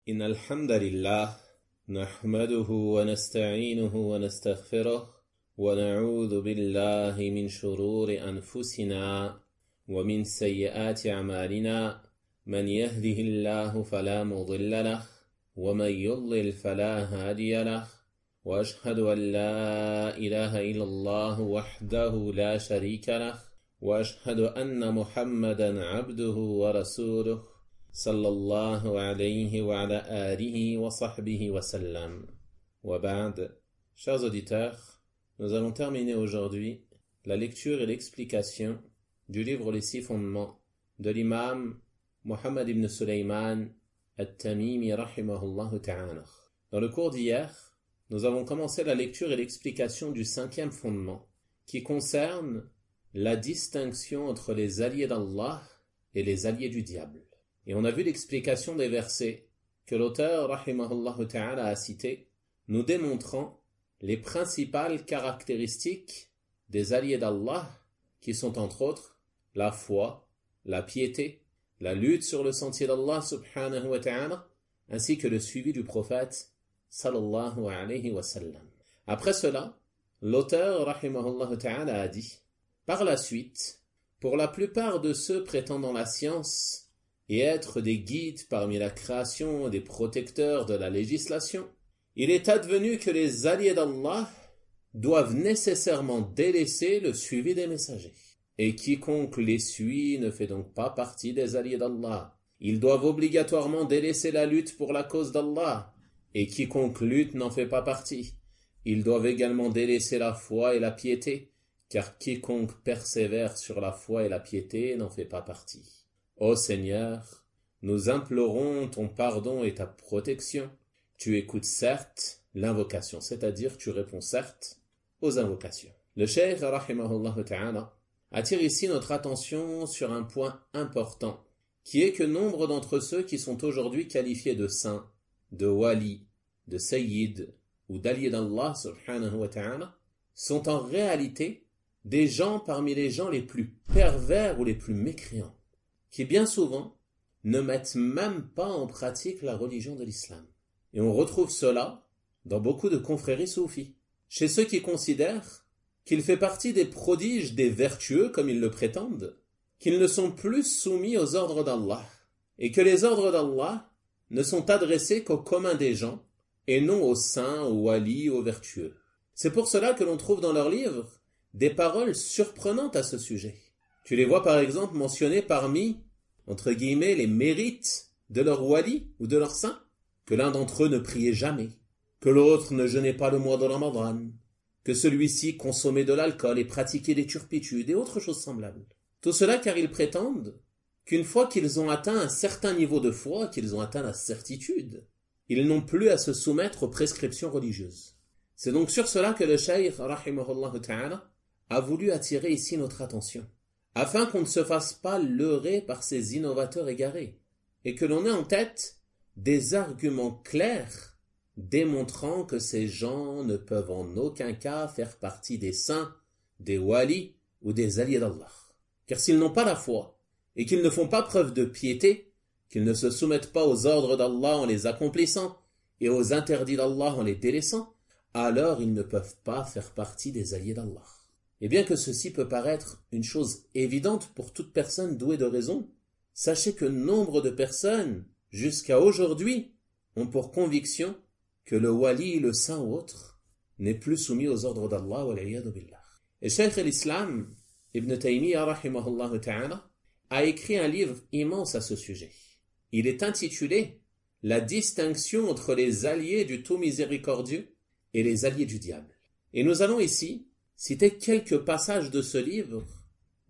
إن الحمد لله نحمده ونستعينه ونستغفره ونعوذ بالله من شرور أنفسنا ومن سيئات أعمالنا من يهده الله فلا مضل له ومن يضلل فلا هادي له وأشهد أن لا إله إلا الله وحده لا شريك له وأشهد أن محمدا عبده ورسوله صلى الله عليه وعلى آله وصحبه وسلم. وبعد. Chers auditeurs, nous allons terminer aujourd'hui la lecture et l'explication du livre Les 6 fondements de l'imam Mohammed ibn Sulaiman al-Tamimi rahimahullah ta'ala. Dans le cours d'hier, nous avons commencé la lecture et l'explication du 5e fondement qui concerne la distinction entre les alliés d'Allah et les alliés du diable. Et on a vu l'explication des versets que l'auteur rahimahullah ta'ala a cités, nous démontrant les principales caractéristiques des alliés d'Allah qui sont entre autres la foi, la piété, la lutte sur le sentier d'Allah subhanahu wa ta'ala, ainsi que le suivi du prophète sallallahu alayhi wa sallam. Après cela, l'auteur rahimahullah ta'ala a dit, par la suite, pour la plupart de ceux prétendant la science et être des guides parmi la création et des protecteurs de la législation, il est advenu que les alliés d'Allah doivent nécessairement délaisser le suivi des messagers. Et quiconque les suit ne fait donc pas partie des alliés d'Allah. Ils doivent obligatoirement délaisser la lutte pour la cause d'Allah. Et quiconque lutte n'en fait pas partie. Ils doivent également délaisser la foi et la piété, car quiconque persévère sur la foi et la piété n'en fait pas partie. Ô Seigneur, nous implorons ton pardon et ta protection. Tu écoutes certes l'invocation, c'est-à-dire tu réponds certes aux invocations. Le cheikh rahimahullah ta'ala attire ici notre attention sur un point important, qui est que nombre d'entre ceux qui sont aujourd'hui qualifiés de saints, de wali, de sayyid ou d'alliés d'Allah subhanahu wa ta'ala sont en réalité des gens parmi les gens les plus pervers ou les plus mécréants, qui bien souvent ne mettent même pas en pratique la religion de l'islam. Et on retrouve cela dans beaucoup de confréries soufis, chez ceux qui considèrent qu'il fait partie des prodiges des vertueux, comme ils le prétendent, qu'ils ne sont plus soumis aux ordres d'Allah, et que les ordres d'Allah ne sont adressés qu'au commun des gens, et non aux saints, aux walis, aux vertueux. C'est pour cela que l'on trouve dans leurs livres des paroles surprenantes à ce sujet. Tu les vois par exemple mentionner parmi, entre guillemets, les mérites de leur wali ou de leur saint, que l'un d'entre eux ne priait jamais, que l'autre ne jeûnait pas le mois de Ramadan, que celui-ci consommait de l'alcool et pratiquait des turpitudes et autres choses semblables. Tout cela car ils prétendent qu'une fois qu'ils ont atteint un certain niveau de foi, qu'ils ont atteint la certitude, ils n'ont plus à se soumettre aux prescriptions religieuses. C'est donc sur cela que le cheikh rahimahullah ta'ala a voulu attirer ici notre attention, afin qu'on ne se fasse pas leurrer par ces innovateurs égarés, et que l'on ait en tête des arguments clairs démontrant que ces gens ne peuvent en aucun cas faire partie des saints, des walis ou des alliés d'Allah. Car s'ils n'ont pas la foi, et qu'ils ne font pas preuve de piété, qu'ils ne se soumettent pas aux ordres d'Allah en les accomplissant, et aux interdits d'Allah en les délaissant, alors ils ne peuvent pas faire partie des alliés d'Allah. Et bien que ceci peut paraître une chose évidente pour toute personne douée de raison, sachez que nombre de personnes, jusqu'à aujourd'hui, ont pour conviction que le wali, le saint ou autre, n'est plus soumis aux ordres d'Allah wa l'iyadu billah. Et Cheikh al-Islam, Ibn Taymiyyah rahimahullah ta'ala, a écrit un livre immense à ce sujet. Il est intitulé « La distinction entre les alliés du tout miséricordieux et les alliés du diable ». Et nous allons ici citer quelques passages de ce livre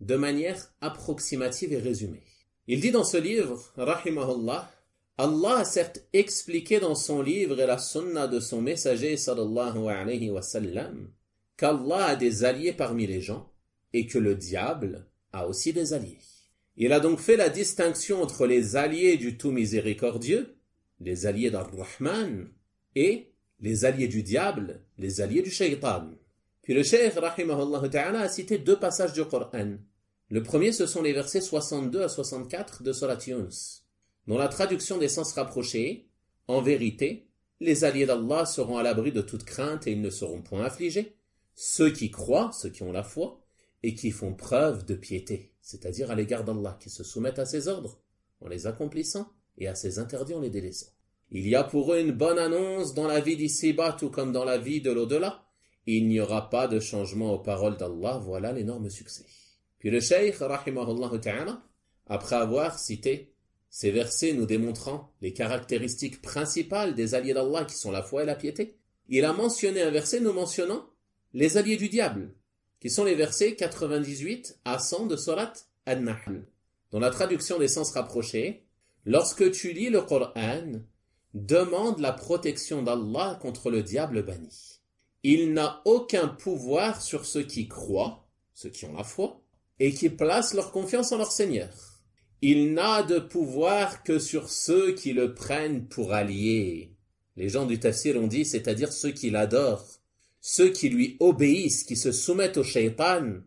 de manière approximative et résumée. Il dit dans ce livre, rahimahullah, Allah a certes expliqué dans son livre et la sunna de son messager sallallahu alayhi wa sallam qu'Allah a des alliés parmi les gens et que le diable a aussi des alliés. Il a donc fait la distinction entre les alliés du tout miséricordieux, les alliés d'Ar-Rahman, et les alliés du diable, les alliés du shaytan. Puis le cheikh rahimahullah ta'ala a cité 2 passages du Coran. Le premier, ce sont les versets 62 à 64 de Surat Yunus, dont la traduction des sens rapprochés En vérité, les alliés d'Allah seront à l'abri de toute crainte et ils ne seront point affligés. Ceux qui croient, ceux qui ont la foi, et qui font preuve de piété, c'est-à-dire à l'égard d'Allah, qui se soumettent à ses ordres, en les accomplissant, et à ses interdits en les délaissant. Il y a pour eux une bonne annonce dans la vie d'ici-bas, tout comme dans la vie de l'au-delà. Il n'y aura pas de changement aux paroles d'Allah, voilà l'énorme succès. Puis le cheikh, rahimahullah ta'ala, après avoir cité ces versets nous démontrant les caractéristiques principales des alliés d'Allah qui sont la foi et la piété, il a mentionné un verset nous mentionnant les alliés du diable, qui sont les versets 98 à 100 de Surat An-Nahl. Dans la traduction des sens rapprochés, lorsque tu lis le Coran, demande la protection d'Allah contre le diable banni. Il n'a aucun pouvoir sur ceux qui croient, ceux qui ont la foi, et qui placent leur confiance en leur Seigneur. Il n'a de pouvoir que sur ceux qui le prennent pour allié. Les gens du tafsir ont dit, c'est-à-dire ceux qui l'adorent, ceux qui lui obéissent, qui se soumettent au shaitan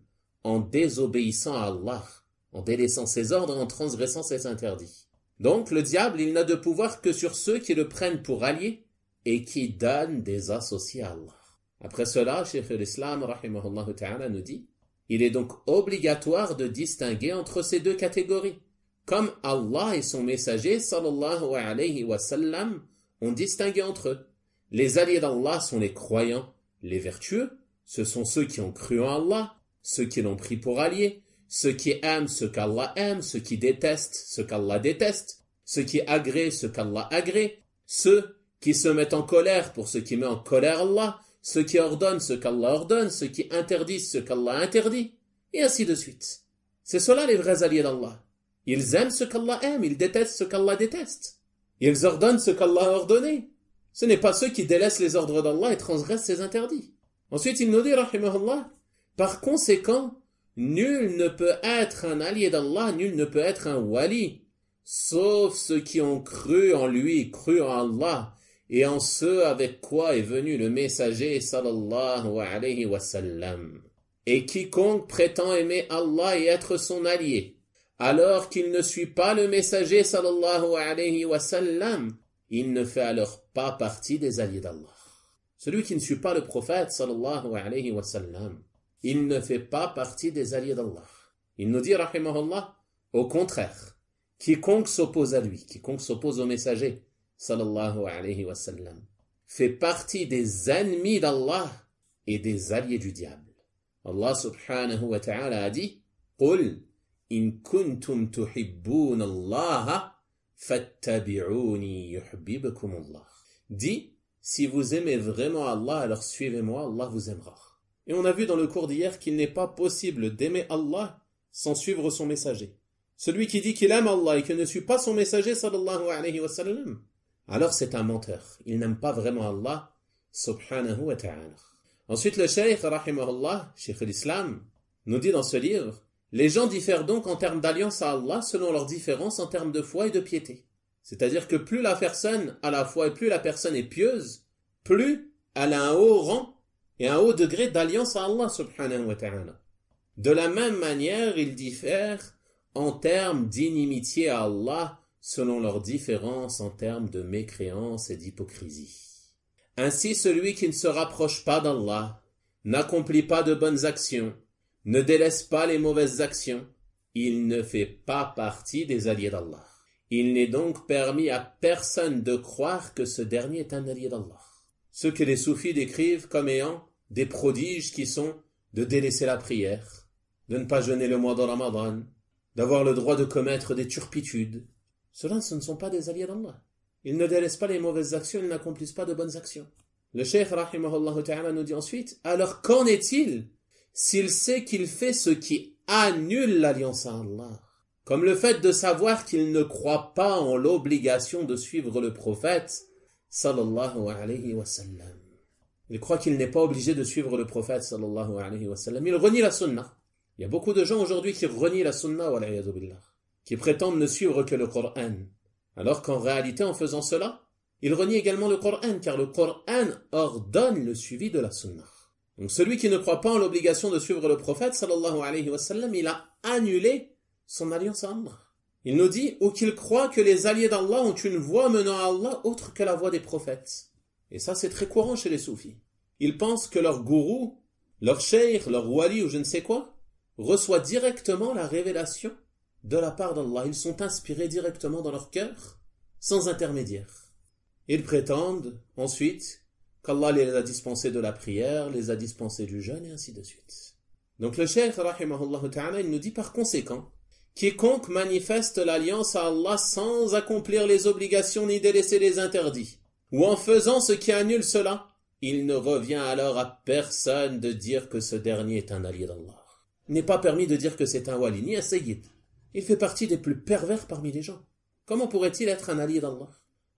en désobéissant à Allah, en délaissant ses ordres, en transgressant ses interdits. Donc le diable, il n'a de pouvoir que sur ceux qui le prennent pour allié et qui donnent des associés à Allah. Après cela, Cheikh l'Islam, rahimahullah ta'ala, nous dit, il est donc obligatoire de distinguer entre ces deux catégories. Comme Allah et son messager, sallallahu alayhi wa sallam, ont distingué entre eux. Les alliés d'Allah sont les croyants, les vertueux, ce sont ceux qui ont cru en Allah, ceux qui l'ont pris pour allié, ceux qui aiment ce qu'Allah aime, ceux qui détestent ce qu'Allah déteste, ceux qui agréent ce qu'Allah agrée, ceux qui se mettent en colère pour ce qui met en colère Allah, ceux qui ordonnent ce qu'Allah ordonne, ceux qui interdisent ce qu'Allah interdit, et ainsi de suite. C'est cela les vrais alliés d'Allah. Ils aiment ce qu'Allah aime, ils détestent ce qu'Allah déteste. Ils ordonnent ce qu'Allah a ordonné. Ce n'est pas ceux qui délaissent les ordres d'Allah et transgressent ses interdits. Ensuite, il nous dit, rahimahullah, par conséquent, nul ne peut être un allié d'Allah, nul ne peut être un wali, sauf ceux qui ont cru en lui, cru en Allah, et en ce avec quoi est venu le messager sallallahu alayhi wa sallam. Et quiconque prétend aimer Allah et être son allié, alors qu'il ne suit pas le messager sallallahu alayhi wa sallam, il ne fait alors pas partie des alliés d'Allah. Celui qui ne suit pas le prophète sallallahu alayhi wa sallam, il ne fait pas partie des alliés d'Allah. Il nous dit, rahimahullah, au contraire, quiconque s'oppose à lui, quiconque s'oppose au messager sallallahu alayhi wa sallam, fait partie des ennemis d'Allah et des alliés du diable. Allah subhanahu wa ta'ala a dit, قُلْ إِن كُنْتُمْ تُحِبُّونَ اللَّهَ فَاتَّبِعُونِي يُحْبِبْكُمُ اللَّهُ. Dis, si vous aimez vraiment Allah, alors suivez-moi, Allah vous aimera. Et on a vu dans le cours d'hier qu'il n'est pas possible d'aimer Allah sans suivre son messager. Celui qui dit qu'il aime Allah et qui ne suit pas son messager sallallahu alayhi wa sallam, alors c'est un menteur. Il n'aime pas vraiment Allah subhanahu wa ta'ala. Ensuite le cheikh, rahimahullah, cheikh l'Islam, nous dit dans ce livre, les gens diffèrent donc en termes d'alliance à Allah selon leur différence en termes de foi et de piété. C'est-à-dire que plus la personne a la foi et plus la personne est pieuse, plus elle a un haut rang et un haut degré d'alliance à Allah subhanahu wa ta'ala. De la même manière, ils diffèrent en termes d'inimitié à Allah selon leurs différences en termes de mécréance et d'hypocrisie. Ainsi, celui qui ne se rapproche pas d'Allah, n'accomplit pas de bonnes actions, ne délaisse pas les mauvaises actions, il ne fait pas partie des alliés d'Allah. Il n'est donc permis à personne de croire que ce dernier est un allié d'Allah. Ceux que les soufis décrivent comme ayant des prodiges qui sont de délaisser la prière, de ne pas jeûner le mois de Ramadan, d'avoir le droit de commettre des turpitudes, ceux-là, ce ne sont pas des alliés d'Allah. Ils ne délaissent pas les mauvaises actions, ils n'accomplissent pas de bonnes actions. Le cheikh rahimahullah ta'ala nous dit ensuite, alors qu'en est-il s'il sait qu'il fait ce qui annule l'alliance à Allah, comme le fait de savoir qu'il ne croit pas en l'obligation de suivre le prophète sallallahu alayhi wa sallam. Il croit qu'il n'est pas obligé de suivre le prophète sallallahu alayhi wa sallam. Il renie la sunna. Il y a beaucoup de gens aujourd'hui qui renient la sunna, wal'iyadu billah, qui prétendent ne suivre que le Coran. Alors qu'en réalité, en faisant cela, ils renient également le Coran, car le Coran ordonne le suivi de la sunna. Donc celui qui ne croit pas en l'obligation de suivre le prophète sallallahu alayhi wa sallam, il a annulé son alliance à Allah. Il nous dit, ou qu'ils croient que les alliés d'Allah ont une voie menant à Allah autre que la voie des prophètes. Et ça, c'est très courant chez les soufis. Ils pensent que leur gourou, leur cheikh, leur wali ou je ne sais quoi, reçoit directement la révélation de la part d'Allah. Ils sont inspirés directement dans leur cœur, sans intermédiaire. Ils prétendent ensuite qu'Allah les a dispensés de la prière, les a dispensés du jeûne et ainsi de suite. Donc le cheikh, rahimahullah ta'ala, il nous dit par conséquent, quiconque manifeste l'alliance à Allah sans accomplir les obligations ni délaisser les interdits, ou en faisant ce qui annule cela, il ne revient alors à personne de dire que ce dernier est un allié d'Allah. Il n'est pas permis de dire que c'est un wali, ni un sayyid. Il fait partie des plus pervers parmi les gens. Comment pourrait-il être un allié d'Allah?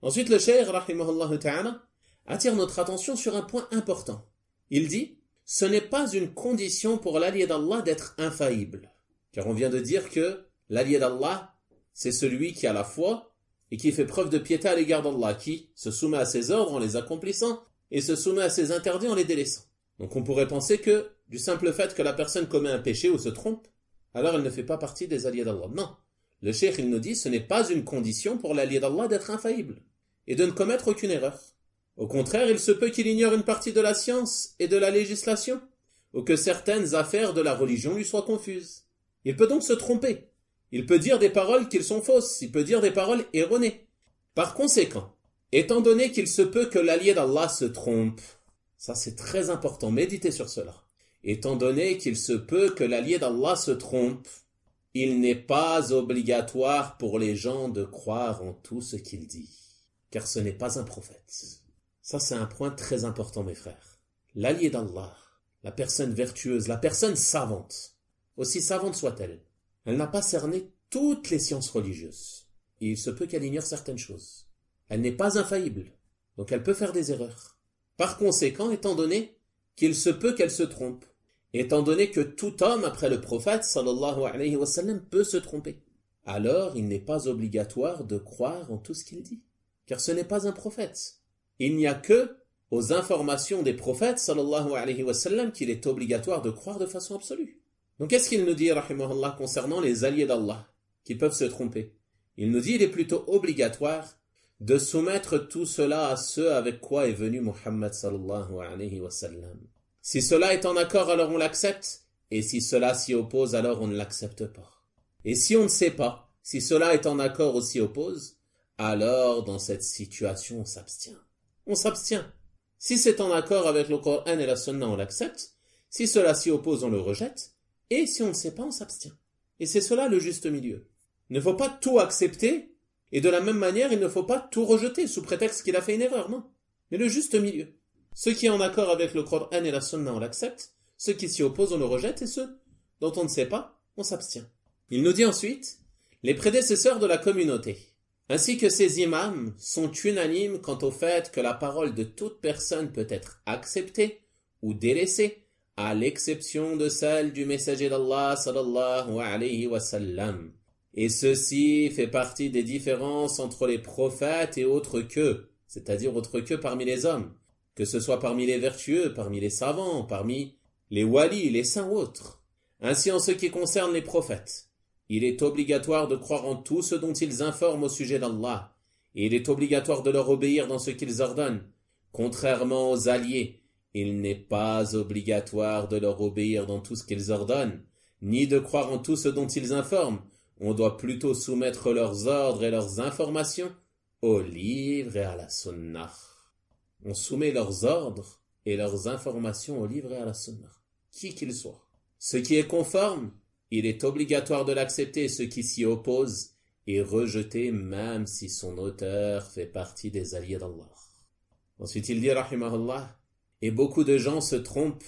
Ensuite, le cheikh, rahimahullah ta'ala, attire notre attention sur un point important. Il dit, ce n'est pas une condition pour l'allié d'Allah d'être infaillible. Car on vient de dire que l'allié d'Allah, c'est celui qui a la foi et qui fait preuve de piété à l'égard d'Allah, qui se soumet à ses ordres en les accomplissant et se soumet à ses interdits en les délaissant. Donc on pourrait penser que, du simple fait que la personne commet un péché ou se trompe, alors elle ne fait pas partie des alliés d'Allah. Non. Le cheikh, il nous dit, ce n'est pas une condition pour l'allié d'Allah d'être infaillible et de ne commettre aucune erreur. Au contraire, il se peut qu'il ignore une partie de la science et de la législation, ou que certaines affaires de la religion lui soient confuses. Il peut donc se tromper. Il peut dire des paroles qui sont fausses, il peut dire des paroles erronées. Par conséquent, étant donné qu'il se peut que l'allié d'Allah se trompe, ça c'est très important, méditez sur cela. Étant donné qu'il se peut que l'allié d'Allah se trompe, il n'est pas obligatoire pour les gens de croire en tout ce qu'il dit, car ce n'est pas un prophète. Ça c'est un point très important mes frères. L'allié d'Allah, la personne vertueuse, la personne savante, aussi savante soit-elle, elle n'a pas cerné toutes les sciences religieuses. Et il se peut qu'elle ignore certaines choses. Elle n'est pas infaillible, donc elle peut faire des erreurs. Par conséquent, étant donné qu'il se peut qu'elle se trompe, étant donné que tout homme après le prophète sallallahu alayhi wa sallam peut se tromper, alors il n'est pas obligatoire de croire en tout ce qu'il dit, car ce n'est pas un prophète. Il n'y a que aux informations des prophètes sallallahu alayhi wa sallam qu'il est obligatoire de croire de façon absolue. Donc qu'est-ce qu'il nous dit rahimahullah concernant les alliés d'Allah qui peuvent se tromper? Il nous dit il est plutôt obligatoire de soumettre tout cela à ce avec quoi est venu Muhammad sallallahu alayhi wa sallam. Si cela est en accord, alors on l'accepte, et si cela s'y oppose, alors on ne l'accepte pas. Et si on ne sait pas, si cela est en accord ou s'y oppose, alors dans cette situation on s'abstient. On s'abstient. Si c'est en accord avec le Coran et la Sunna, on l'accepte. Si cela s'y oppose, on le rejette. Et si on ne sait pas, on s'abstient. Et c'est cela le juste milieu. Il ne faut pas tout accepter, et de la même manière, il ne faut pas tout rejeter sous prétexte qu'il a fait une erreur, non. Mais le juste milieu. Ce qui est en accord avec le Coran et la Sunna, on l'accepte. Ce qui s'y oppose, on le rejette. Et ce dont on ne sait pas, on s'abstient. Il nous dit ensuite, les prédécesseurs de la communauté, ainsi que ses imams, sont unanimes quant au fait que la parole de toute personne peut être acceptée ou délaissée, à l'exception de celle du messager d'Allah sallallahu alayhi wa sallam. Et ceci fait partie des différences entre les prophètes et autres qu'eux, c'est-à-dire autres qu'eux parmi les hommes, que ce soit parmi les vertueux, parmi les savants, parmi les walis, les saints ou autres. Ainsi en ce qui concerne les prophètes, il est obligatoire de croire en tout ce dont ils informent au sujet d'Allah, et il est obligatoire de leur obéir dans ce qu'ils ordonnent. Contrairement aux alliés, il n'est pas obligatoire de leur obéir dans tout ce qu'ils ordonnent, ni de croire en tout ce dont ils informent. On doit plutôt soumettre leurs ordres et leurs informations au livre et à la sunnah. On soumet leurs ordres et leurs informations au livre et à la sunnah, qui qu'ils soient. Ce qui est conforme, il est obligatoire de l'accepter, ce qui s'y oppose est rejeté même si son auteur fait partie des alliés d'Allah. Ensuite il dit rahimahullah, et beaucoup de gens se trompent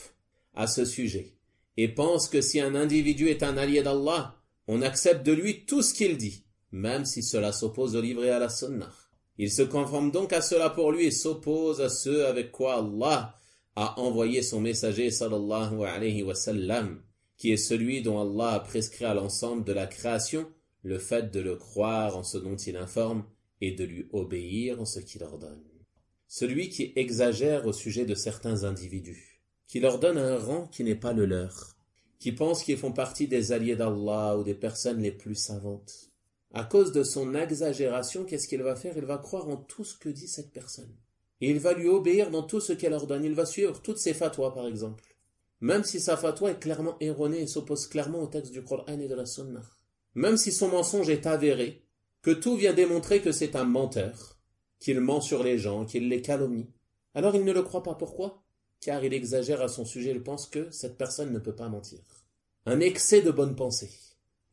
à ce sujet et pensent que si un individu est un allié d'Allah, on accepte de lui tout ce qu'il dit, même si cela s'oppose au livre et à la sunnah. Il se conforme donc à cela pour lui et s'oppose à ce avec quoi Allah a envoyé son messager sallallahu alayhi wa sallam, qui est celui dont Allah a prescrit à l'ensemble de la création le fait de le croire en ce dont il informe et de lui obéir en ce qu'il ordonne. Celui qui exagère au sujet de certains individus, qui leur donne un rang qui n'est pas le leur, qui pense qu'ils font partie des alliés d'Allah ou des personnes les plus savantes, à cause de son exagération, qu'est-ce qu'il va faire? Il va croire en tout ce que dit cette personne. Et il va lui obéir dans tout ce qu'elle ordonne. Il va suivre toutes ses fatwas, par exemple. Même si sa fatwa est clairement erronée et s'oppose clairement au texte du Coran et de la Sunna. Même si son mensonge est avéré, que tout vient démontrer que c'est un menteur, qu'il ment sur les gens, qu'il les calomnie. Alors il ne le croit pas. Pourquoi? Car il exagère à son sujet, il pense que cette personne ne peut pas mentir. Un excès de bonne pensée.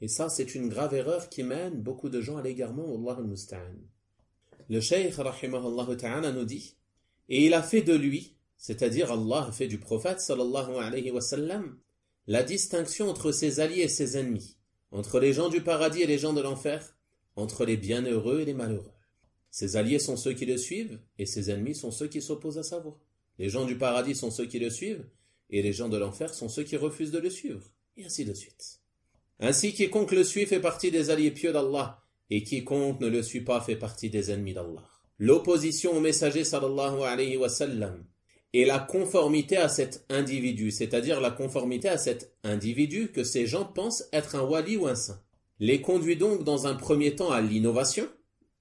Et ça, c'est une grave erreur qui mène beaucoup de gens à l'égarement, Wallahu al-Musta'an. Le Cheikh, rahimahullah ta'ala, nous dit, et il a fait de lui, c'est-à-dire Allah a fait du prophète, sallallahu alayhi wa sallam, la distinction entre ses alliés et ses ennemis, entre les gens du paradis et les gens de l'enfer, entre les bienheureux et les malheureux. Ses alliés sont ceux qui le suivent, et ses ennemis sont ceux qui s'opposent à sa voie. Les gens du paradis sont ceux qui le suivent, et les gens de l'enfer sont ceux qui refusent de le suivre, et ainsi de suite. Ainsi, quiconque le suit fait partie des alliés pieux d'Allah, et quiconque ne le suit pas fait partie des ennemis d'Allah. L'opposition au messager sallallahu alayhi wa sallam et la conformité à cet individu, c'est-à-dire la conformité à cet individu que ces gens pensent être un wali ou un saint, les conduit donc dans un premier temps à l'innovation,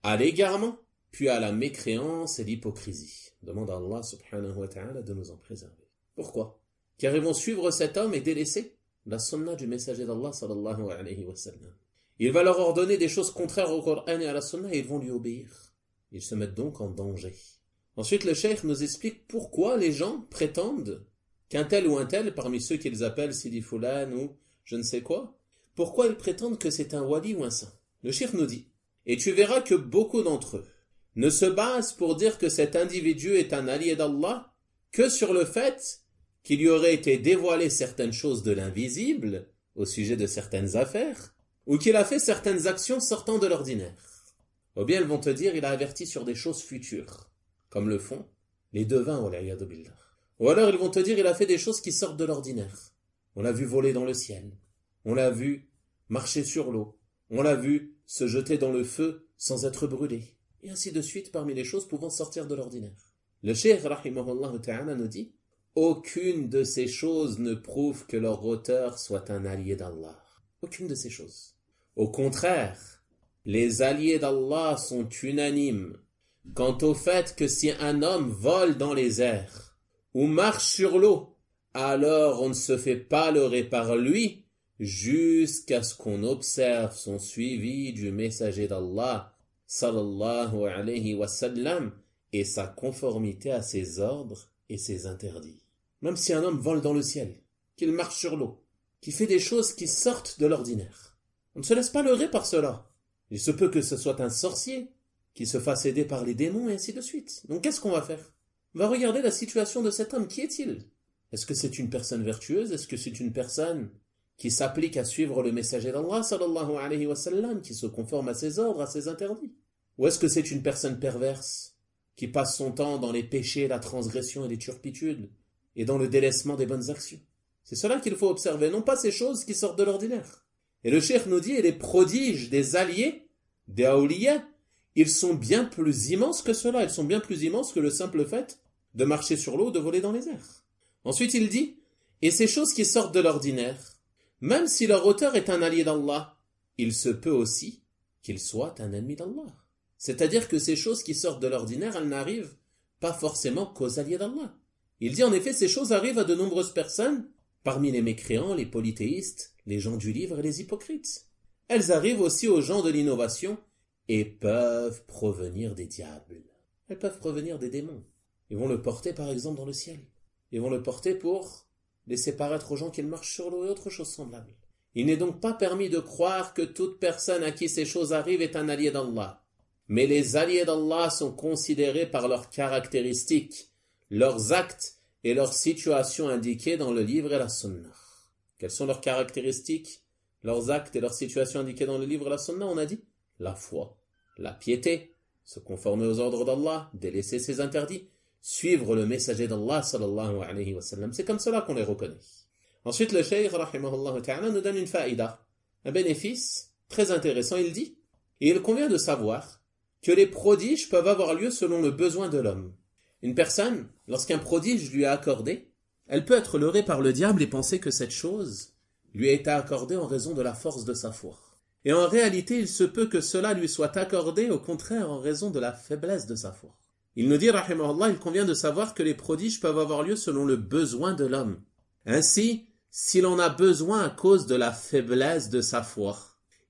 à l'égarement, puis à la mécréance et l'hypocrisie. Demande à Allah subhanahu wa ta'ala de nous en préserver. Pourquoi? Car ils vont suivre cet homme et délaisser la sunna du messager d'Allah sallallahu alayhi wa sallam. Il va leur ordonner des choses contraires au Coran et à la sunna et ils vont lui obéir. Ils se mettent donc en danger. Ensuite, le cheikh nous explique pourquoi les gens prétendent qu'un tel ou un tel, parmi ceux qu'ils appellent Sidi Fulan ou je ne sais quoi, pourquoi ils prétendent que c'est un wali ou un saint. Le cheikh nous dit, et tu verras que beaucoup d'entre eux ne se basent pour dire que cet individu est un allié d'Allah que sur le fait qu'il lui aurait été dévoilé certaines choses de l'invisible au sujet de certaines affaires, ou qu'il a fait certaines actions sortant de l'ordinaire. Ou bien ils vont te dire il a averti sur des choses futures, comme le font les devins, wal'iyadu billah. Ou alors ils vont te dire il a fait des choses qui sortent de l'ordinaire. On l'a vu voler dans le ciel, on l'a vu marcher sur l'eau, on l'a vu se jeter dans le feu sans être brûlé, et ainsi de suite parmi les choses pouvant sortir de l'ordinaire. Le cheikh rahimahullah ta'ala nous dit aucune de ces choses ne prouve que leur auteur soit un allié d'Allah. Aucune de ces choses. Au contraire, les alliés d'Allah sont unanimes quant au fait que si un homme vole dans les airs ou marche sur l'eau, alors on ne se fait pas leurrer par lui jusqu'à ce qu'on observe son suivi du messager d'Allah sallallahu alayhi wa sallam et sa conformité à ses ordres et ses interdits. Même si un homme vole dans le ciel, qu'il marche sur l'eau, qu'il fait des choses qui sortent de l'ordinaire, on ne se laisse pas leurrer par cela. Il se peut que ce soit un sorcier qui se fasse aider par les démons et ainsi de suite. Donc qu'est-ce qu'on va faire? On va regarder la situation de cet homme. Qui est-il? Est-ce que c'est une personne vertueuse? Est-ce que c'est une personne qui s'applique à suivre le messager d'Allah sallallahu alayhi wa sallam, qui se conforme à ses ordres, à ses interdits? Ou est-ce que c'est une personne perverse qui passe son temps dans les péchés, la transgression et les turpitudes et dans le délaissement des bonnes actions? C'est cela qu'il faut observer, non pas ces choses qui sortent de l'ordinaire. Et le cheikh nous dit, et les prodiges des alliés, des awliya, ils sont bien plus immenses que cela, ils sont bien plus immenses que le simple fait de marcher sur l'eau, de voler dans les airs. Ensuite il dit, et ces choses qui sortent de l'ordinaire, même si leur auteur est un allié d'Allah, il se peut aussi qu'il soit un ennemi d'Allah. C'est-à-dire que ces choses qui sortent de l'ordinaire, elles n'arrivent pas forcément qu'aux alliés d'Allah. Il dit en effet, ces choses arrivent à de nombreuses personnes, parmi les mécréants, les polythéistes, les gens du livre et les hypocrites. Elles arrivent aussi aux gens de l'innovation et peuvent provenir des diables. Elles peuvent provenir des démons. Ils vont le porter par exemple dans le ciel. Ils vont le porter pour laisser paraître aux gens qu'ils marchent sur l'eau et autre chose semblable. Il n'est donc pas permis de croire que toute personne à qui ces choses arrivent est un allié d'Allah. Mais les alliés d'Allah sont considérés par leurs caractéristiques, leurs actes et leurs situations indiquées dans le livre et la sunna. Quelles sont leurs caractéristiques, leurs actes et leurs situations indiquées dans le livre et la sunna? On a dit la foi, la piété, se conformer aux ordres d'Allah, délaisser ses interdits, suivre le messager d'Allah sallallahu alayhi wa sallam. C'est comme cela qu'on les reconnaît. Ensuite, le cheikh rahimahullah ta'ala nous donne une faïda, un bénéfice très intéressant. Il dit, et il convient de savoir que les prodiges peuvent avoir lieu selon le besoin de l'homme. Une personne, lorsqu'un prodige lui est accordé, elle peut être leurrée par le diable et penser que cette chose lui a été accordée en raison de la force de sa foi. Et en réalité, il se peut que cela lui soit accordé au contraire en raison de la faiblesse de sa foi. Il nous dit, rahimahullah, il convient de savoir que les prodiges peuvent avoir lieu selon le besoin de l'homme. Ainsi, s'il en a besoin à cause de la faiblesse de sa foi,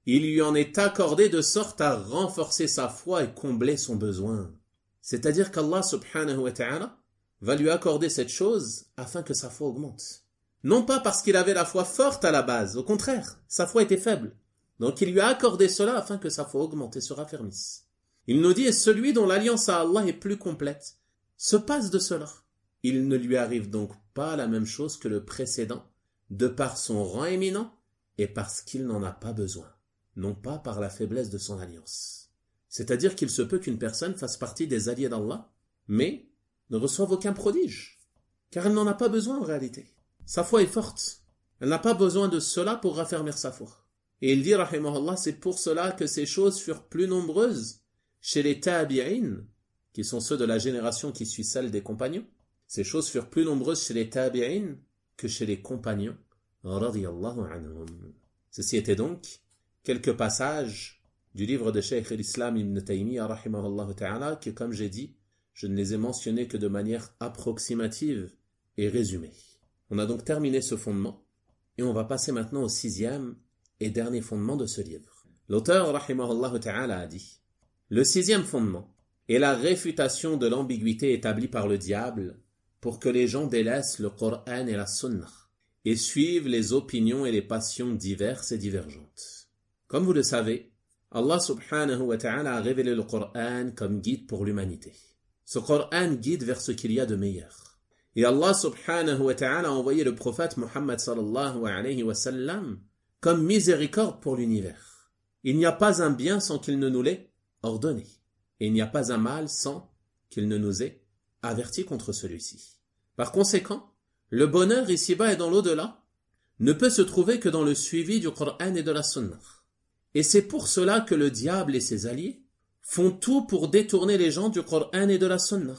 il lui en est accordé de sorte à renforcer sa foi et combler son besoin. C'est-à-dire qu'Allah subhanahu wa ta'ala va lui accorder cette chose afin que sa foi augmente. Non pas parce qu'il avait la foi forte à la base, au contraire, sa foi était faible. Donc il lui a accordé cela afin que sa foi augmente et se raffermisse. Il nous dit, et celui dont l'alliance à Allah est plus complète se passe de cela. Il ne lui arrive donc pas la même chose que le précédent, de par son rang éminent et parce qu'il n'en a pas besoin, non pas par la faiblesse de son alliance. C'est-à-dire qu'il se peut qu'une personne fasse partie des alliés d'Allah, mais ne reçoive aucun prodige, car elle n'en a pas besoin en réalité. Sa foi est forte, elle n'a pas besoin de cela pour raffermir sa foi. Et il dit, rahimahullah, c'est pour cela que ces choses furent plus nombreuses chez les tabi'in, qui sont ceux de la génération qui suit celle des compagnons. Ces choses furent plus nombreuses chez les tabi'in que chez les compagnons, radiyallahu anhum. Ceci était donc quelques passages du livre de Cheikh l'Islam Ibn Taymiyyah, rahimahullah ta'ala, que comme j'ai dit, je ne les ai mentionnés que de manière approximative et résumée. On a donc terminé ce fondement, et on va passer maintenant au 6e et dernier fondement de ce livre. L'auteur, rahimahullah ta'ala, a dit: le 6e fondement est la réfutation de l'ambiguïté établie par le diable pour que les gens délaissent le Coran et la Sunna et suivent les opinions et les passions diverses et divergentes. Comme vous le savez, Allah subhanahu wa ta'ala a révélé le Coran comme guide pour l'humanité. Ce Coran guide vers ce qu'il y a de meilleur. Et Allah subhanahu wa ta'ala a envoyé le prophète Muhammad sallallahu alayhi wa sallam comme miséricorde pour l'univers. Il n'y a pas un bien sans qu'il ne nous l'ait ordonné. Et il n'y a pas un mal sans qu'il ne nous ait averti contre celui-ci. Par conséquent, le bonheur ici-bas et dans l'au-delà ne peut se trouver que dans le suivi du Coran et de la Sunna. Et c'est pour cela que le diable et ses alliés font tout pour détourner les gens du Coran et de la Sunna.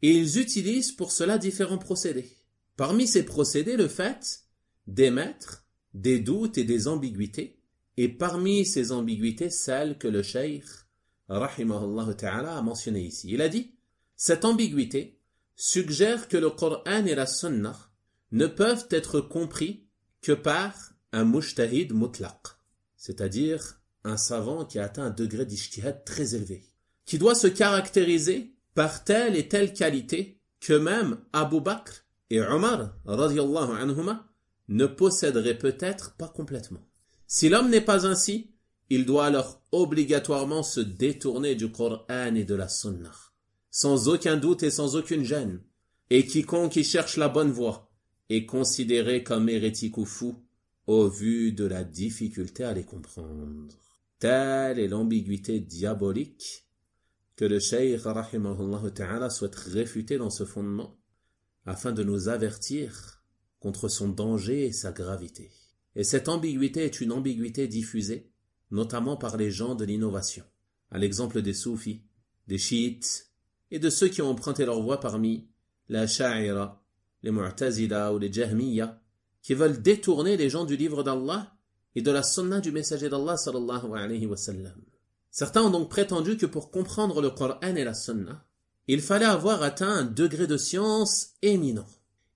Et ils utilisent pour cela différents procédés. Parmi ces procédés, le fait d'émettre des doutes et des ambiguïtés, et parmi ces ambiguïtés, celle que le cheikh rahimahullah ta'ala a mentionné ici. Il a dit, cette ambiguïté suggère que le Coran et la Sunna ne peuvent être compris que par un mujtahid mutlaq, c'est-à-dire un savant qui a atteint un degré d'ijtihad très élevé, qui doit se caractériser par telle et telle qualité que même Abu Bakr et Omar radiyallahu anhuma ne posséderaient peut-être pas complètement. Si l'homme n'est pas ainsi, il doit alors obligatoirement se détourner du Coran et de la Sunna, sans aucun doute et sans aucune gêne. Et quiconque y cherche la bonne voie est considéré comme hérétique ou fou au vu de la difficulté à les comprendre. Telle est l'ambiguïté diabolique que le cheikh rahimahullah ta'ala souhaite réfuter dans ce fondement afin de nous avertir contre son danger et sa gravité. Et cette ambiguïté est une ambiguïté diffusée notamment par les gens de l'innovation, à l'exemple des soufis, des chiites et de ceux qui ont emprunté leur voie parmi les Sha'ira, les Mu'tazila ou les Jahmiya, qui veulent détourner les gens du livre d'Allah et de la sunna du messager d'Allah sallallahu alayhi wa sallam. Certains ont donc prétendu que pour comprendre le Coran et la sunna, il fallait avoir atteint un degré de science éminent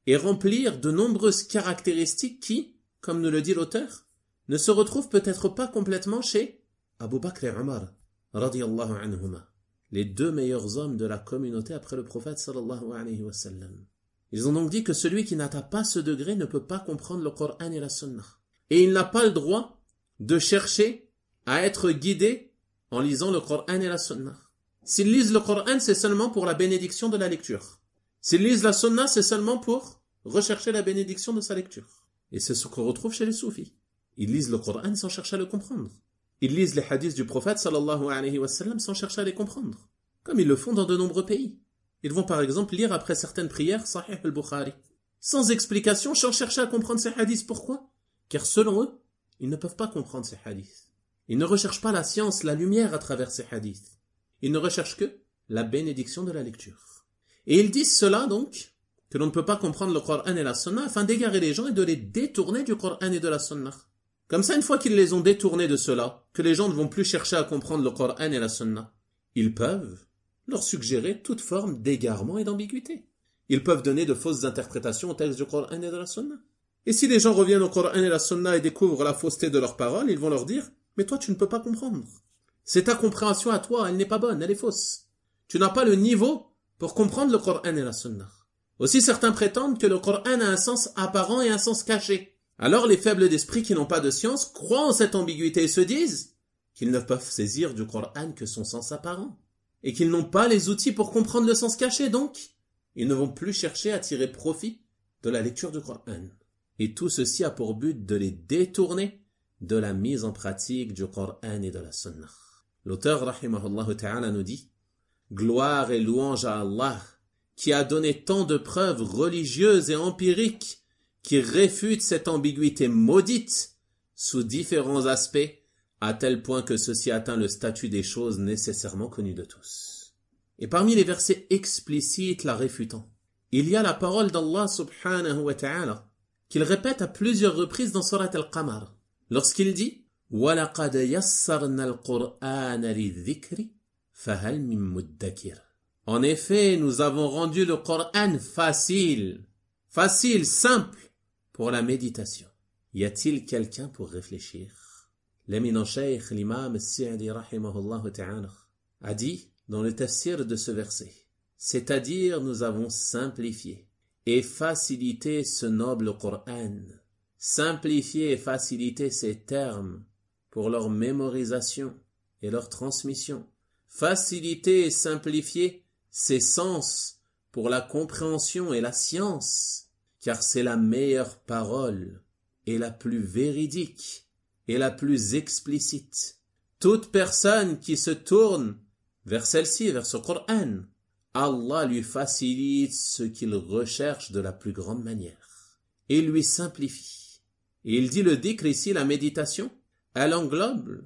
et remplir de nombreuses caractéristiques qui, comme nous le dit l'auteur, ne se retrouvent peut-être pas complètement chez Abu Bakr et Omar, radiyallahu anhuma, les deux meilleurs hommes de la communauté après le prophète sallallahu alayhi wa sallam. Ils ont donc dit que celui qui n'atteint pas ce degré ne peut pas comprendre le Coran et la Sunna. Et il n'a pas le droit de chercher à être guidé en lisant le Coran et la Sunna. S'ils lisent le Coran, c'est seulement pour la bénédiction de la lecture. S'ils lisent la Sunna, c'est seulement pour rechercher la bénédiction de sa lecture. Et c'est ce qu'on retrouve chez les soufis. Ils lisent le Coran sans chercher à le comprendre. Ils lisent les hadiths du prophète sallallahu alayhi wa sallam sans chercher à les comprendre, comme ils le font dans de nombreux pays. Ils vont par exemple lire après certaines prières Sahih al-Bukhari, sans explication, sans chercher à comprendre ces hadiths. Pourquoi? Car selon eux, ils ne peuvent pas comprendre ces hadiths. Ils ne recherchent pas la science, la lumière à travers ces hadiths. Ils ne recherchent que la bénédiction de la lecture. Et ils disent cela donc, que l'on ne peut pas comprendre le Coran et la Sunna afin d'égarer les gens et de les détourner du Coran et de la Sunna. Comme ça, une fois qu'ils les ont détournés de cela, que les gens ne vont plus chercher à comprendre le Coran et la Sunna, ils peuvent leur suggérer toute forme d'égarement et d'ambiguïté. Ils peuvent donner de fausses interprétations au texte du Coran et de la Sunna. Et si les gens reviennent au Coran et la Sunna et découvrent la fausseté de leurs paroles, ils vont leur dire « Mais toi, tu ne peux pas comprendre. C'est ta compréhension à toi, elle n'est pas bonne, elle est fausse. Tu n'as pas le niveau pour comprendre le Coran et la Sunna. » Aussi, certains prétendent que le Coran a un sens apparent et un sens caché. Alors les faibles d'esprit qui n'ont pas de science croient en cette ambiguïté et se disent qu'ils ne peuvent saisir du Coran que son sens apparent, et qu'ils n'ont pas les outils pour comprendre le sens caché, donc ils ne vont plus chercher à tirer profit de la lecture du Coran. Et tout ceci a pour but de les détourner de la mise en pratique du Coran et de la Sunna. L'auteur, rahimahullah ta'ala, nous dit « Gloire et louange à Allah, qui a donné tant de preuves religieuses et empiriques qui réfutent cette ambiguïté maudite sous différents aspects, à tel point que ceci atteint le statut des choses nécessairement connues de tous. » Et parmi les versets explicites la réfutant, il y a la parole d'Allah subhanahu wa ta'ala, qu'il répète à plusieurs reprises dans Surat Al-Qamar, lorsqu'il dit « وَلَقَدْ يَسَّرْنَا الْقُرْآنَ لِلذِّكْرِ فَهَلْ مِن مُدَّكِرٍ » En effet, nous avons rendu le Coran facile, simple, pour la méditation. Y a-t-il quelqu'un pour réfléchir? L'éminent cheikh, l'imam As-Sa'di rahimahullah ta'ala, a dit dans le tafsir de ce verset, c'est-à-dire nous avons simplifié et facilité ce noble Coran, simplifié et facilité ces termes pour leur mémorisation et leur transmission, facilité et simplifié ces sens pour la compréhension et la science, car c'est la meilleure parole et la plus véridique et la plus explicite. Toute personne qui se tourne vers celle-ci, vers ce Coran, Allah lui facilite ce qu'il recherche de la plus grande manière et lui simplifie. Et il dit le dhikr ici, la méditation, elle englobe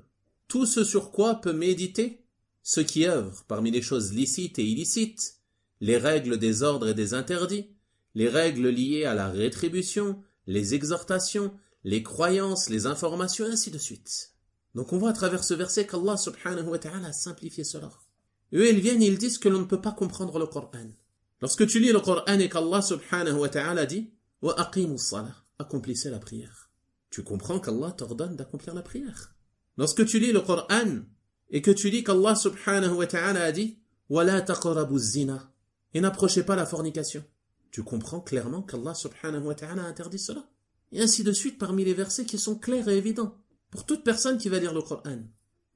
tout ce sur quoi peut méditer ce qui œuvre parmi les choses licites et illicites, les règles des ordres et des interdits, les règles liées à la rétribution, les exhortations, les croyances, les informations, et ainsi de suite. Donc on voit à travers ce verset qu'Allah subhanahu wa ta'ala a simplifié cela. Eux, ils viennent et ils disent que l'on ne peut pas comprendre le Coran. Lorsque tu lis le Coran et qu'Allah subhanahu wa ta'ala dit « Wa aqimu s-salah » accomplissez la prière. Tu comprends qu'Allah t'ordonne d'accomplir la prière. Lorsque tu lis le Coran et que tu lis qu'Allah subhanahu wa ta'ala a dit « Wa la taqrabu z-zina » et n'approchez pas la fornication. Tu comprends clairement qu'Allah subhanahu wa ta'ala a interdit cela. Et ainsi de suite parmi les versets qui sont clairs et évidents pour toute personne qui va lire le Coran.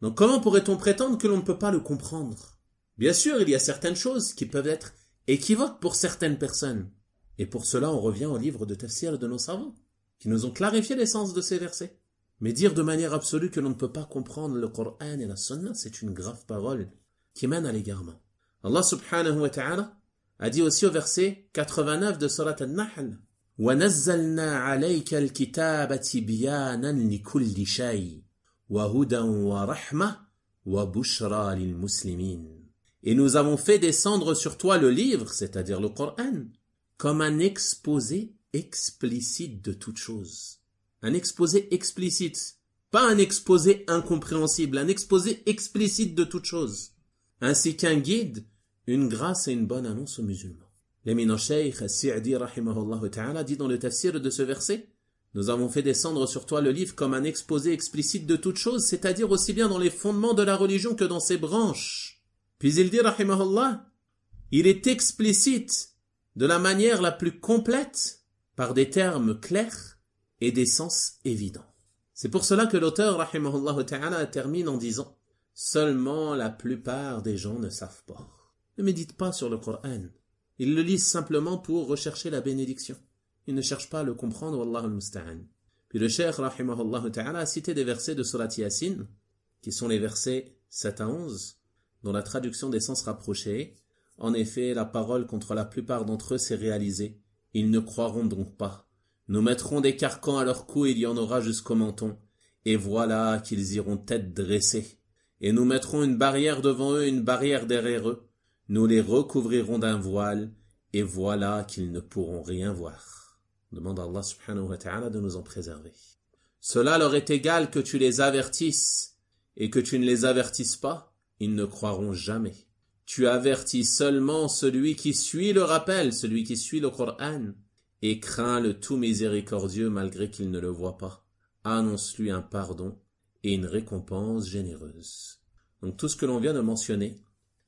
Donc comment pourrait-on prétendre que l'on ne peut pas le comprendre? Bien sûr, il y a certaines choses qui peuvent être équivoques pour certaines personnes. Et pour cela, on revient au livre de tafsir de nos savants, qui nous ont clarifié l'essence de ces versets. Mais dire de manière absolue que l'on ne peut pas comprendre le Coran et la Sunna, c'est une grave parole qui mène à l'égarement. Allah subhanahu wa ta'ala a dit aussi au verset 89 de Surat An-Nahl وَنَزَّلْنَا عَلَيْكَ الْكِتَابَ تِبْيَانًا لِكُلِّ شَيْءٍ وَهُدًى وَرَحْمَةً وَبُشْرَى لِلْمُسْلِمِينَ. Et nous avons fait descendre sur toi le livre, c'est-à-dire le Coran, comme un exposé explicite de toute chose. Un exposé explicite, pas un exposé incompréhensible, un exposé explicite de toute chose, ainsi qu'un guide, une grâce et une bonne annonce aux musulmans. L'éminent cheikh As-Sa'di rahimahullah ta'ala dit dans le tafsir de ce verset, nous avons fait descendre sur toi le livre comme un exposé explicite de toute chose, c'est-à-dire aussi bien dans les fondements de la religion que dans ses branches. Puis il dit rahimahullah, il est explicite de la manière la plus complète par des termes clairs et des sens évidents. C'est pour cela que l'auteur rahimahullah ta'ala termine en disant, seulement la plupart des gens ne savent pas. Ne méditent pas sur le Coran. Ils le lisent simplement pour rechercher la bénédiction. Ils ne cherchent pas à le comprendre, wallahu al-musta'an. Puis le cheikh, rahimahullah ta'ala, a cité des versets de Surat Yasin, qui sont les versets 7 à 11, dont la traduction des sens rapprochés. En effet, la parole contre la plupart d'entre eux s'est réalisée. Ils ne croiront donc pas. Nous mettrons des carcans à leur cou, il y en aura jusqu'au menton. Et voilà qu'ils iront tête dressée. Et nous mettrons une barrière devant eux, une barrière derrière eux. Nous les recouvrirons d'un voile, et voilà qu'ils ne pourront rien voir. On demande à Allah subhanahu wa ta'ala de nous en préserver. cela leur est égal que tu les avertisses et que tu ne les avertisses pas, ils ne croiront jamais. Tu avertis seulement celui qui suit le rappel, celui qui suit le Coran, et craint le tout miséricordieux malgré qu'il ne le voit pas. Annonce-lui un pardon et une récompense généreuse. Donc tout ce que l'on vient de mentionner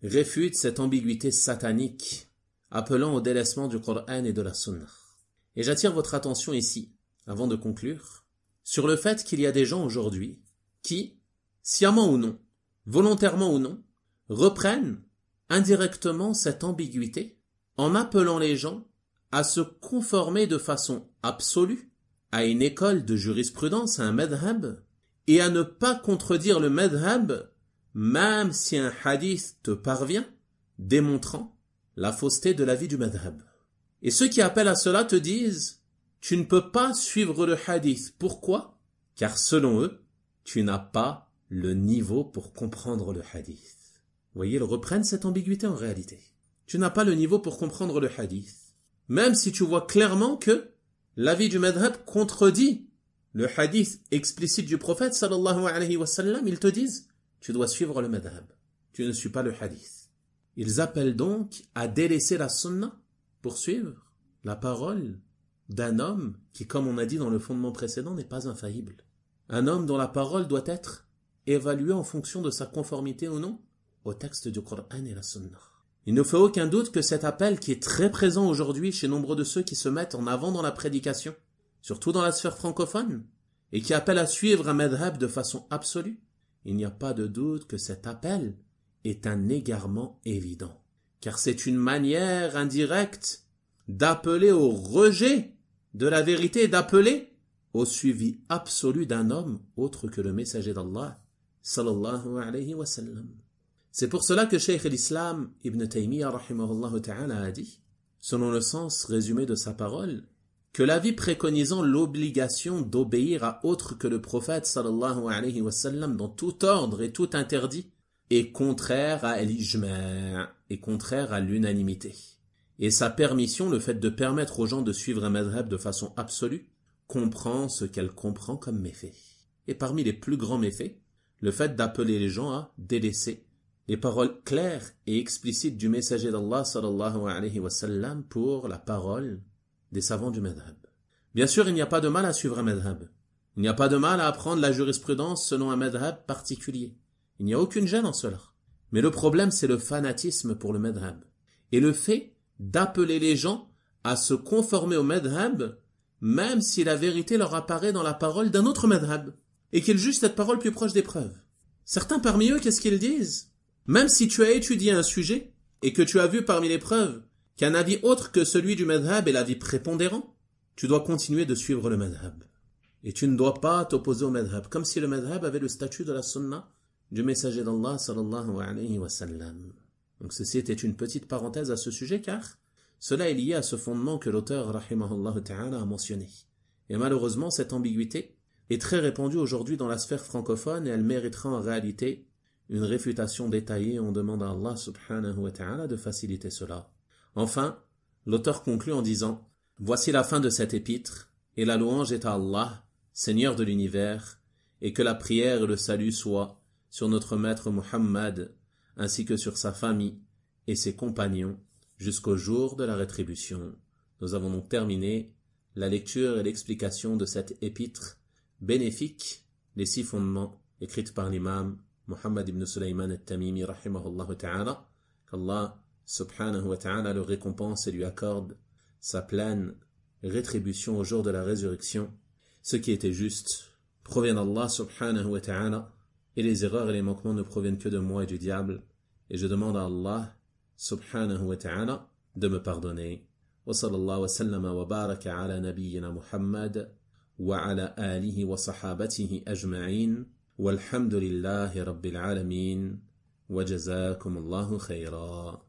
réfute cette ambiguïté satanique, appelant au délaissement du Coran et de la Sunna. Et j'attire votre attention ici, avant de conclure, sur le fait qu'il y a des gens aujourd'hui qui, sciemment ou non, volontairement ou non, reprennent indirectement cette ambiguïté en appelant les gens à se conformer de façon absolue à une école de jurisprudence, à un madhab, et à ne pas contredire le madhab même si un hadith te parvient démontrant la fausseté de l'avis du madhab. Et ceux qui appellent à cela te disent « Tu ne peux pas suivre le hadith. » Pourquoi ? Car selon eux, tu n'as pas le niveau pour comprendre le hadith. Vous voyez, ils reprennent cette ambiguïté en réalité. Tu n'as pas le niveau pour comprendre le hadith. Même si tu vois clairement que l'avis du madhab contredit le hadith explicite du prophète sallallahu alayhi wa sallam, ils te disent tu dois suivre le madhab. Tu ne suis pas le hadith. Ils appellent donc à délaisser la sunna pour suivre la parole d'un homme qui, comme on a dit dans le fondement précédent, n'est pas infaillible. Un homme dont la parole doit être évaluée en fonction de sa conformité ou non au texte du Coran et la sunna. Il ne fait aucun doute que cet appel qui est très présent aujourd'hui chez nombre de ceux qui se mettent en avant dans la prédication, surtout dans la sphère francophone, et qui appellent à suivre un madhab de façon absolue, il n'y a pas de doute que cet appel est un égarement évident, car c'est une manière indirecte d'appeler au rejet de la vérité et d'appeler au suivi absolu d'un homme autre que le messager d'Allah, sallallahu alayhi wa sallam. C'est pour cela que Cheikh l'Islam Ibn Taymiyyah rahimahullah ta'ala a dit, selon le sens résumé de sa parole, que l'avis préconisant l'obligation d'obéir à autre que le prophète sallallahu alayhi wa sallam dans tout ordre et tout interdit est contraire à l'ijma', est contraire à l'unanimité. Et sa permission, le fait de permettre aux gens de suivre un madhab de façon absolue, comprend ce qu'elle comprend comme méfait. Et parmi les plus grands méfaits, le fait d'appeler les gens à délaisser les paroles claires et explicites du messager d'Allah sallallahu alayhi wa sallam pour la parole des savants du madhab. Bien sûr, il n'y a pas de mal à suivre un madhab. Il n'y a pas de mal à apprendre la jurisprudence selon un madhab particulier. Il n'y a aucune gêne en cela. Mais le problème, c'est le fanatisme pour le madhab. Et le fait d'appeler les gens à se conformer au madhab, même si la vérité leur apparaît dans la parole d'un autre madhab, et qu'ils jugent cette parole plus proche des preuves. Certains parmi eux, qu'est-ce qu'ils disent ? Même si tu as étudié un sujet, et que tu as vu parmi les preuves qu'un avis autre que celui du madhab est l'avis prépondérant, tu dois continuer de suivre le madhab. Et tu ne dois pas t'opposer au madhab, comme si le madhab avait le statut de la sunna du messager d'Allah sallallahu alayhi wa sallam. Donc ceci était une petite parenthèse à ce sujet, car cela est lié à ce fondement que l'auteur rahimahullah ta'ala a mentionné. Et malheureusement, cette ambiguïté est très répandue aujourd'hui dans la sphère francophone et elle méritera en réalité une réfutation détaillée. On demande à Allah subhanahu wa ta'ala de faciliter cela. Enfin, l'auteur conclut en disant « Voici la fin de cet épître, et la louange est à Allah, Seigneur de l'univers, et que la prière et le salut soient sur notre maître Muhammad, ainsi que sur sa famille et ses compagnons, jusqu'au jour de la rétribution. » Nous avons donc terminé la lecture et l'explication de cette épître bénéfique, les 6 fondements, écrite par l'imam Muhammad ibn Sulaiman al-Tamimi rahimahullah ta'ala, qu'Allah subhanahu wa ta'ala le récompense et lui accorde sa pleine rétribution au jour de la résurrection. Ce qui était juste provient d'Allah subhanahu wa ta'ala, et les erreurs et les manquements ne proviennent que de moi et du diable, et je demande à Allah subhanahu wa ta'ala de me pardonner. Wa sallallahu wa sallama wa baraka ala nabiyyina Muhammad wa ala alihi wa sahabatihi ajma'in. والحمد لله رب العالمين وجزاكم الله خيرا.